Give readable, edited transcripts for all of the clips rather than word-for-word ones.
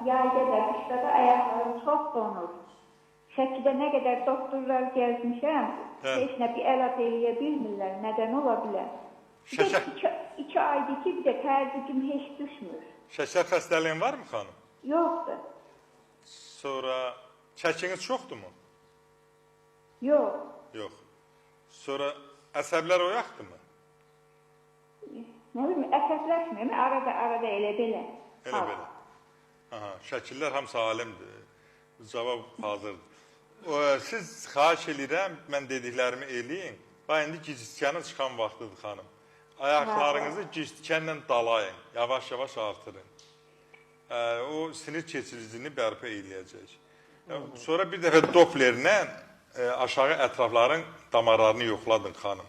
yayda da, qışda da ayaqlarım çox donur. Şəkidə nə qədər doktorlar gəzmişəm, heç nə bir əlat eləyə bilmirlər. Nədən ola bilər? İki aydır ki, bir də tərzigim heç düşmür. Şəkər xəstəliyin var mı xanım? Yoxdur. Sonra çəkiniz çoxdurmu? Yox. Yox. Sonra əsəblər oyaqdırmı? Nə bilim, əsəbləşmir. Arada elə belə. Elə belə. Aha, şəkillər hamısı alimdir. Cavab hazırdır. Siz xahiş edirəm, mən dediklərimi eləyin. Bax, indi gicistkanın çıxan vaxtıdır xanım. Ayaqlarınızı gicistkanla dalayın, yavaş-yavaş artırın. O sinir keçiricini bərpa eləyəcək. Sonra bir dəfə Dopplerlə aşağı ətrafların damarlarını yoxladın xanım.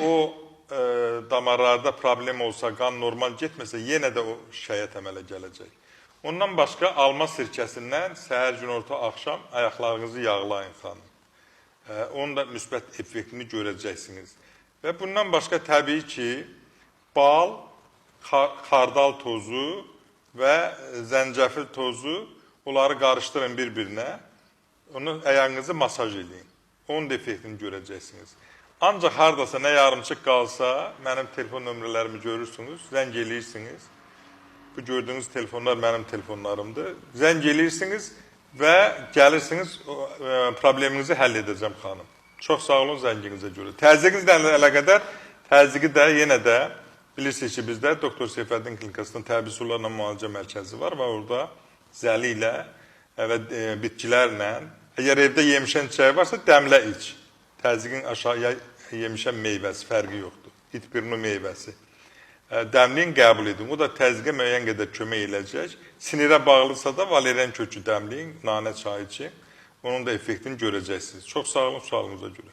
O damarlarda problem olsa, qan normal getməsə, yenə də o şikayət əmələ gələcək. Ondan başqa alma sirkəsindən səhər, günorta, axşam ayaqlarınızı yağlayın xanım. Onun da müsbət effektini görəcəksiniz. Və bundan başqa təbii ki, bal, xardal tozu və zəncəfil tozu, onları qarışdırın bir-birinə, onu ayağınızı masaj edin. Onun da effektini görəcəksiniz. Ancaq haradasa nə yarımçıq qalsa, mənim telefon nömrələrimi görürsünüz, zəng eləyirsiniz. Bu gördüyünüz telefonlar mənim telefonlarımdır. Zəng eləyirsiniz və gəlirsiniz, probleminizi həll edəcəm xanım. Çox sağ olun zənginizə görə. Təzyiqinizlə əlaqədar, təzyiqi də yenə də bilirsiniz ki, bizdə Doktor Seyfəddin Klinikasının təbii sularla müalicə mərkəzi var və orada zəli ilə və bitkilərlə, əgər evdə yemişən çay varsa, dəmlə iç. Təzyiqin aşağıya yemişən meyvəsi, fərqi yoxdur. İtbirnu meyvəsi. Dəmliyin qəbul edin. O da təzyiqə müəyyən qədər kömək eləyəcək. Sinirə bağlısa da valerian kökü dəmliyin, nanə çayı için. Onun da effektini görəcəksiniz. Çox sağ olun, sualınıza görə.